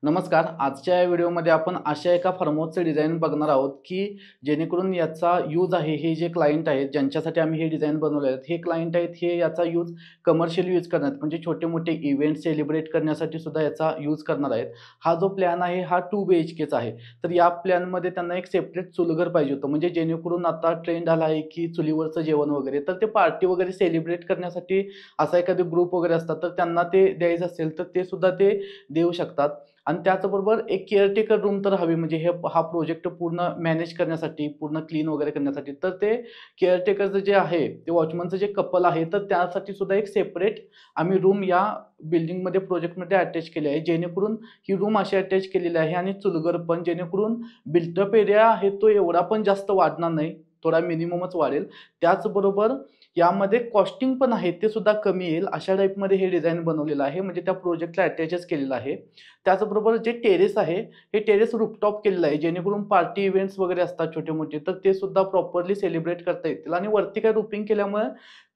नमस्कार. आजच्या या व्हिडिओमध्ये आपण अशा एका फार्म हाऊसचं डिझाइन बघणार आहोत, की जेणेकरून याचा यूज आहे, हे जे क्लायंट आहेत, ज्यांच्यासाठी आम्ही हे डिझाइन बनवले आहेत, हे क्लायंट आहेत, हे याचा यूज कमर्शियल यूज करणार आहेत. म्हणजे छोटे-मोठे इव्हेंट सेलिब्रेट करण्यासाठी सुद्धा याचा यूज करणार आहेत. हा जो प्लॅन आहे, हा 2 BHKचा आहे. तर या प्लॅनमध्ये त्यांना एक सेपरेट चुलघर पाहिजे होतं. म्हणजे जेणेकरून आता ट्रेंड आला आहे, की चुलीवरचं जेवण वगैरे, तर ते पार्टी वगैरे सेलिब्रेट करण्यासाठी असा एखादा ग्रुप वगैरे असतात, तर त्यांना ते द्यायचं असेल, तर ते सुद्धा ते देऊ शकतात. आणि त्याचबरोबर एक केअरटेकर रूम तर हवी, म्हणजे हा प्रोजेक्ट पूर्ण मॅनेज करण्यासाठी, पूर्ण क्लीन वगैरे करण्यासाठी. तर ते केअरटेकरचं जे आहे, ते वॉचमनचं जे कपल आहे, तर त्यासाठी सुद्धा एक सेपरेट आम्ही रूम या बिल्डिंगमध्ये प्रोजेक्टमध्ये अटॅच केली आहे. जेणेकरून ही रूम अशी अटॅच केलेली आहे आणि चुलघर पण, जेणेकरून बिल्टअप एरिया आहे तो एवढा पण जास्त वाढणार नाही, थोडा मिनिममच वाढेल. त्याचबरोबर यामध्ये कॉस्टिंग पण आहे, ते सुद्धा कमी येईल. अशा टाईपमध्ये हे डिझाइन बनवलेलं आहे, म्हणजे त्या प्रोजेक्टला अटॅचच केलेलं आहे. त्याचबरोबर जे टेरेस आहे, हे टेरेस रूफटॉप केलेलं आहे, जेणेकरून पार्टी इव्हेंट्स वगैरे असतात छोटे-मोठे, तर ते सुद्धा प्रॉपरली सेलिब्रेट करता येतील. आणि वरती काय रूफिंग केल्यामुळे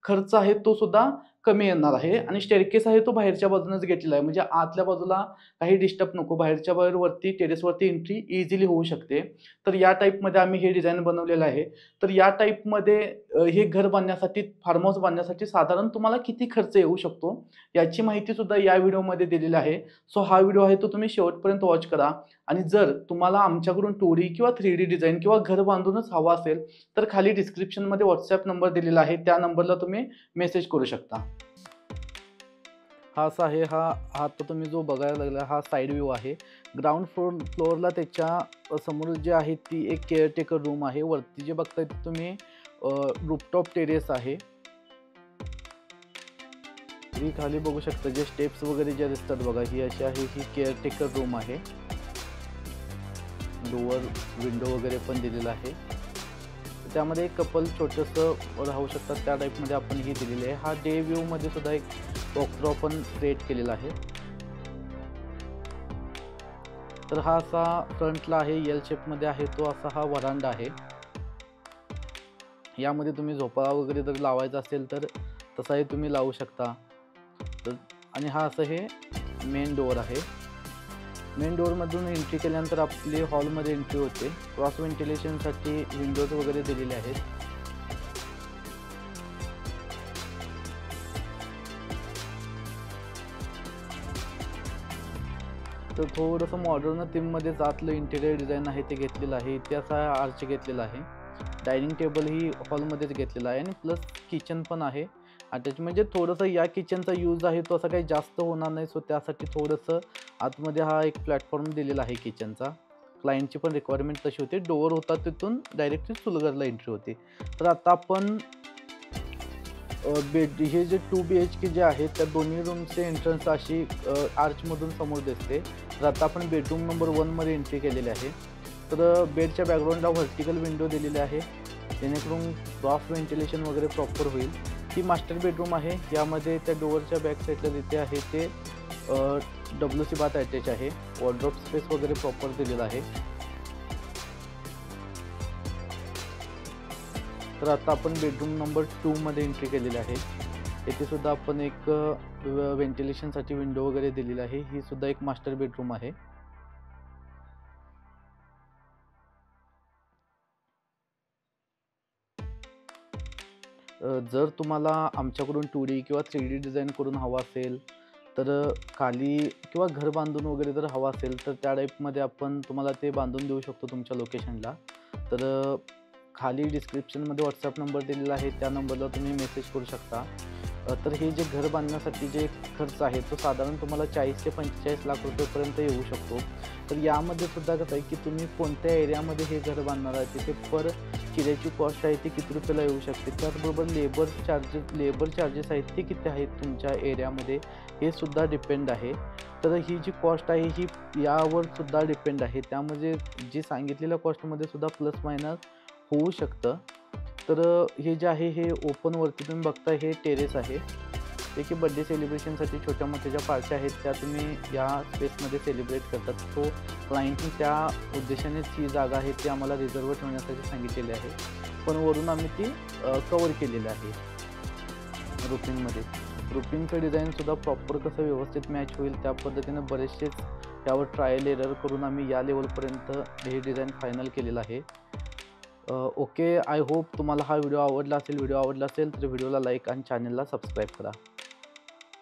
खर्च आहे तो सुद्धा कमी येणार आहे. आणि स्टेअरकेस आहे तो बाहेरच्या बाजूनच घेतलेला आहे, म्हणजे आतल्या बाजूला काही डिस्टर्ब नको. बाहेरच्या बाहेर वरती टेरेसवरती एंट्री इझिली होऊ शकते. तर या टाईपमध्ये आम्ही हे डिझाइन बनवलेलं आहे. तर या टाईपमध्ये हे घर बांधण्यासाठी, फार्म हाऊस बांधण्यासाठी साधारण तुम्हाला किती खर्च येऊ शकतो, याची माहिती सुद्धा या व्हिडिओमध्ये दिलेली आहे. सो हा व्हिडिओ आहे तो तुम्ही शेवटपर्यंत वॉच करा. आणि जर तुम्हाला आमच्याकडून 2D किंवा 3D डिझाइन किंवा घर बांधूनच हवं असेल, तर खाली डिस्क्रिप्शनमध्ये WhatsApp नंबर दिलेला आहे, त्या नंबरला तुम्ही मेसेज करू शकता. हा असा आहे, हा हा आता तुम्ही जो बघायला लागला, हा साईड व्ह्यू आहे. ग्राउंड फ्लोअरला त्याच्या समोर जे आहे ती एक केअरटेकर रूम आहे. वरती जे बघताय ते तुम्ही रूफटॉप टेरेस आहे. ही खाली बघू शकता, जे स्टेप्स वगैरे जे दिसतात बघा, ही अशी आहे, ही केअरटेकर रूम आहे. डोअर, विंडो वगैरे पण दिलेला आहे. त्यामध्ये एक कपल छोटंसं राहू शकतात, त्या टाईपमध्ये आपण ही दिलेली आहे. हा डे व्ह्यूमध्ये सुद्धा एक वॉकथ्रू आपण क्रिएट केलेला आहे. तर हा असा फ्रंटला आहे, एल शेपमध्ये आहे, तो असा हा व्हरांडा आहे. यामध्ये तुम्ही झोपाळा वगैरे जर लावायचा असेल तर तसाही तुम्ही लावू शकता. तर आणि हा असं हे मेन डोअर आहे. मेन डोअरमधून एंट्री केल्यानंतर आपली हॉलमध्ये एंट्री होते. क्रॉस व्हेंटिलेशनसाठी विंडोज वगैरे दिलेले आहेत. तर थोडंसं मॉडर्न थीममध्ये आतलं इंटेरियर डिझाइन आहे ते घेतलेलं आहे. इथे असा आर्च घेतलेला आहे. डायनिंग टेबल ही हॉलमध्येच घेतलेला आहे आणि प्लस किचन पण आहे अटॅच. म्हणजे थोडंसं या किचनचा यूज आहे तो असा काही जास्त होणार नाही. सो त्यासाठी थोडंसं आतमध्ये हा एक प्लॅटफॉर्म दिलेला आहे किचनचा. क्लायंटची पण रिक्वायरमेंट तशी होती. डोअर होता, तिथून डायरेक्टली चुलघरला एंट्री होती. तर आता आपण हे जे 2 BHK जे आहेत, त्या दोन्ही रूमचे एंट्रन्स अशी आर्चमधून समोर दिसते. तर आता आपण बेडरूम नंबर 1मध्ये एंट्री केलेली आहे. तर बेडच्या बॅकग्राऊंडला व्हर्टिकल विंडो दिलेली आहे, जेणेकरून क्रॉस व्हेंटिलेशन वगैरे प्रॉपर होईल. ही मास्टर बेडरूम आहे. यामध्ये त्या डोअरच्या बॅक साईडला जिथे आहे ते WC बाथ अटॅच आहे. वॉर्डरोब स्पेस वगैरे प्रॉपर दिलेला आहे. तर आता आपण बेडरूम नंबर 2मध्ये एंट्री केलेली आहे. येथे सुद्धा आपण एक व्हेंटिलेशनसाठी विंडो वगैरे दिलेली आहे. ही सुद्धा एक मास्टर बेडरूम आहे. जर तुम्हाला आमच्याकडून 2D किंवा 3D डिझाइन करून हवा असेल, तर खाली किंवा घर बांधून वगैरे जर हवा असेल, तर त्या टाईपमध्ये आपण तुम्हाला ते बांधून देऊ शकतो तुमच्या लोकेशनला. तर खाली डिस्क्रिप्शनमध्ये WhatsApp नंबर दिलेला आहे, त्या नंबरला तुम्ही मेसेज करू शकता. तर हे जे घर बांधण्यासाठी जे खर्च आहे तो साधारण तुम्हाला 40 ते 45 लाख रुपयेपर्यंत येऊ शकतो. तर यामध्ये सुद्धा कसं आहे, की तुम्ही कोणत्या एरियामध्ये हे घर बांधणार आहे, तिथे पर किरायाची कॉस्ट आहे ती किती रुपयाला येऊ शकते. त्याचबरोबर लेबर चार्जेस आहेत ते किती आहेत तुमच्या एरियामध्ये, हे सुद्धा डिपेंड आहे. तर ही जी कॉस्ट आहे ही यावर सुद्धा डिपेंड आहे. त्यामध्ये जी सांगितलेल्या कॉस्टमध्ये सुद्धा प्लस मायनस होऊ शकतं. तर हे जे आहे, हे ओपनवरती तुम्ही बघताय, हे टेरेस आहे. ते की बड्डे सेलिब्रेशनसाठी छोट्या मोठ्या ज्या पार्ट्या आहेत त्या तुम्ही या स्पेसमध्ये सेलिब्रेट करतात. तो क्लायंटनी त्या उद्देशानेच ही जागा आहे ती आम्हाला रिझर्व ठेवण्यासाठी सांगितलेली आहे. पण वरून आम्ही ती कवर केलेली आहे रूफिंगमध्ये. रूफिंगचं डिझाईनसुद्धा प्रॉपर कसं व्यवस्थित मॅच होईल त्या पद्धतीनं बरेचसेच यावर ट्रायल एरर करून आम्ही या लेवलपर्यंत हे डिझाईन फायनल केलेलं आहे. ओके, आय होप तुम्हाला हा व्हिडिओ आवडला असेल. व्हिडिओ आवडला असेल तर व्हिडिओला लाईक आणि चॅनलला सबस्क्राईब करा.